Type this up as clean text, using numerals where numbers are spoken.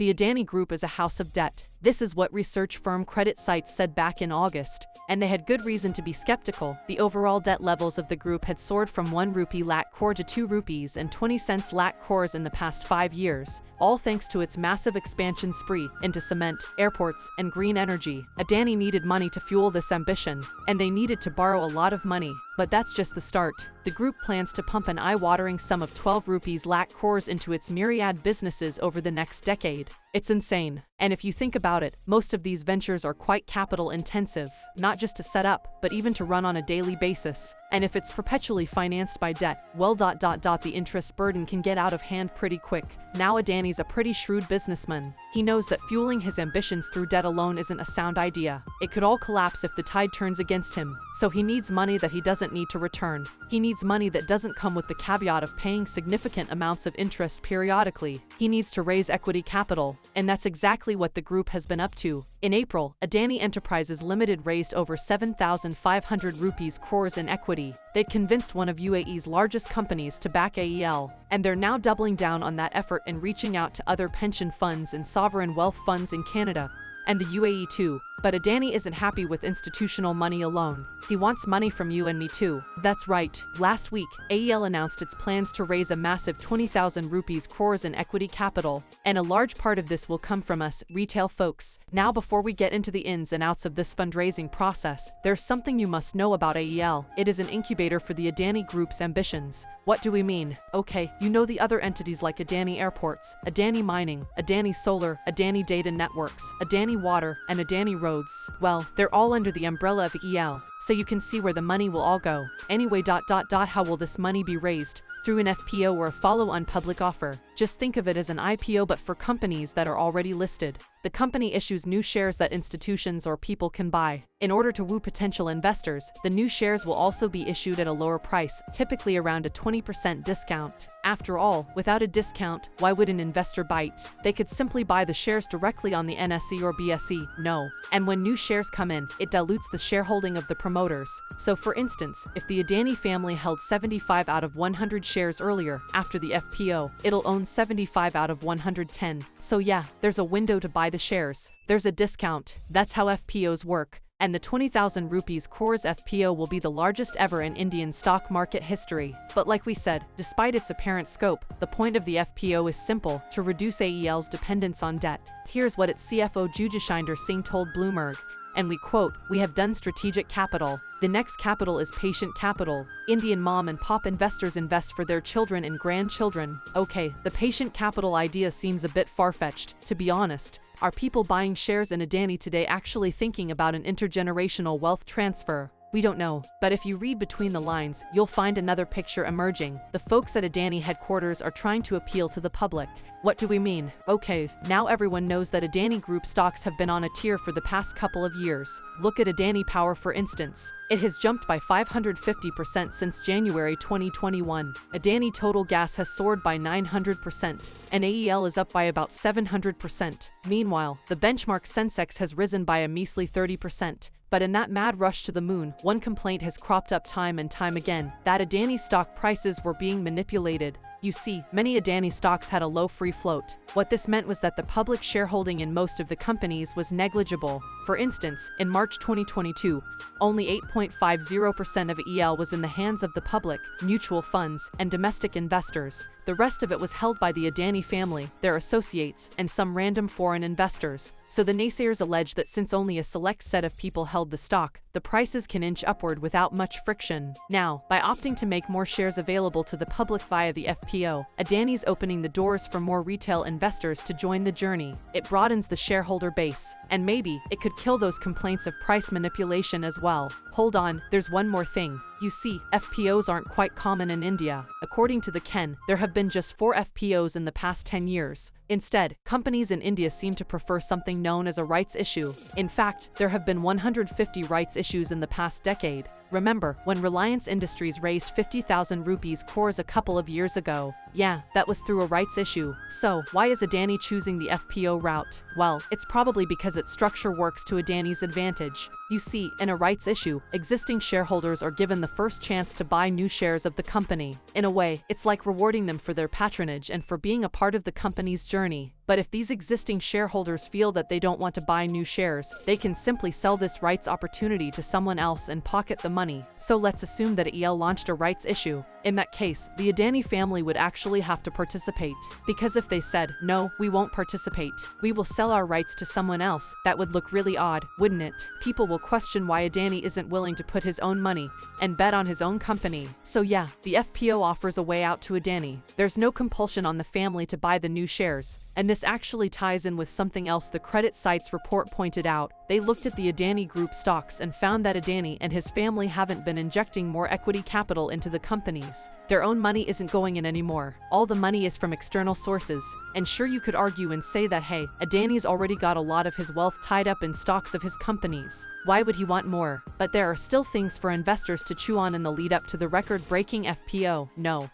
The Adani Group is a house of debt. This is what research firm CreditSights said back in August, and they had good reason to be skeptical. The overall debt levels of the group had soared from 1 rupee lakh crore to 2 rupees and 20 cents lakh crores in the past 5 years, all thanks to its massive expansion spree into cement, airports, and green energy. Adani needed money to fuel this ambition, and they needed to borrow a lot of money. But that's just the start. The group plans to pump an eye-watering sum of 12 rupees lakh crores into its myriad businesses over the next decade. It's insane. And if you think about it, most of these ventures are quite capital intensive, not just to set up, but even to run on a daily basis. And if it's perpetually financed by debt, well, the interest burden can get out of hand pretty quick. Now Adani's a pretty shrewd businessman. He knows that fueling his ambitions through debt alone isn't a sound idea. It could all collapse if the tide turns against him. So he needs money that he doesn't need to return. He needs money that doesn't come with the caveat of paying significant amounts of interest periodically. He needs to raise equity capital, and that's exactly what the group has been up to. In April, Adani Enterprises Limited raised over 7,500 rupees crores in equity. They'd convinced one of UAE's largest companies to back AEL, and they're now doubling down on that effort and reaching out to other pension funds and sovereign wealth funds in Canada and the UAE too. But Adani isn't happy with institutional money alone. He wants money from you and me too. That's right. Last week, AEL announced its plans to raise a massive 20,000 rupees crores in equity capital, and a large part of this will come from us, retail folks. Now, before we get into the ins and outs of this fundraising process, there's something you must know about AEL. It is an incubator for the Adani Group's ambitions. What do we mean? Okay, you know the other entities like Adani Airports, Adani Mining, Adani Solar, Adani Data Networks, Adani Water, and Adani Roads. Well, they're all under the umbrella of AEL, so you can see where the money will all go. Anyway, how will this money be raised? Through an FPO or a follow-on public offer. Just think of it as an IPO but for companies that are already listed. The company issues new shares that institutions or people can buy. In order to woo potential investors, the new shares will also be issued at a lower price, typically around a 20% discount. After all, without a discount, why would an investor bite? They could simply buy the shares directly on the NSE or BSE, no. And when new shares come in, it dilutes the shareholding of the promoters. So for instance, if the Adani family held 75 out of 100 shares earlier, after the FPO, it'll own 75 out of 110. So yeah, there's a window to buy the shares. There's a discount. That's how FPOs work. And the 20,000 rupees crores FPO will be the largest ever in Indian stock market history. But like we said, despite its apparent scope, the point of the FPO is simple: to reduce AEL's dependence on debt. Here's what its CFO Jujashinder Singh told Bloomberg, and we quote, "We have done strategic capital. The next capital is patient capital. Indian mom and pop investors invest for their children and grandchildren." Okay, the patient capital idea seems a bit far-fetched, to be honest. Are people buying shares in Adani today actually thinking about an intergenerational wealth transfer? We don't know, but if you read between the lines, you'll find another picture emerging. The folks at Adani headquarters are trying to appeal to the public. What do we mean? Okay, now everyone knows that Adani Group stocks have been on a tear for the past couple of years. Look at Adani Power for instance. It has jumped by 550% since January 2021. Adani Total Gas has soared by 900%, and AEL is up by about 700%. Meanwhile, the benchmark Sensex has risen by a measly 30%. But in that mad rush to the moon, one complaint has cropped up time and time again, that Adani stock prices were being manipulated. You see, many Adani stocks had a low free float. What this meant was that the public shareholding in most of the companies was negligible. For instance, in March 2022, only 8.50% of AEL was in the hands of the public, mutual funds, and domestic investors. The rest of it was held by the Adani family, their associates, and some random foreign investors. So the naysayers allege that since only a select set of people held the stock, the prices can inch upward without much friction. Now, by opting to make more shares available to the public via the FPO, Adani's opening the doors for more retail investors to join the journey. It broadens the shareholder base, and maybe it could kill those complaints of price manipulation as well. Hold on, there's one more thing. You see, FPOs aren't quite common in India. According to the Ken, there have been just 4 FPOs in the past 10 years. Instead, companies in India seem to prefer something known as a rights issue. In fact, there have been 150 rights issues in the past decade. Remember, when Reliance Industries raised 50,000 rupees crores a couple of years ago, Yeah, that was through a rights issue. So, why is Adani choosing the FPO route? Well, it's probably because its structure works to Adani's advantage. You see, in a rights issue, existing shareholders are given the first chance to buy new shares of the company. In a way, it's like rewarding them for their patronage and for being a part of the company's journey. But if these existing shareholders feel that they don't want to buy new shares, they can simply sell this rights opportunity to someone else and pocket the money. So let's assume that EL launched a rights issue. In that case, the Adani family would actually have to participate. Because if they said, no, we won't participate, we will sell our rights to someone else, that would look really odd, wouldn't it? People will question why Adani isn't willing to put his own money and bet on his own company. So yeah, the FPO offers a way out to Adani. There's no compulsion on the family to buy the new shares. And this actually ties in with something else the CreditSights report pointed out. They looked at the Adani Group stocks and found that Adani and his family haven't been injecting more equity capital into the companies. Their own money isn't going in anymore. All the money is from external sources. And sure, you could argue and say that, hey, Adani's already got a lot of his wealth tied up in stocks of his companies. Why would he want more? But there are still things for investors to chew on in the lead up to the record-breaking FPO. No.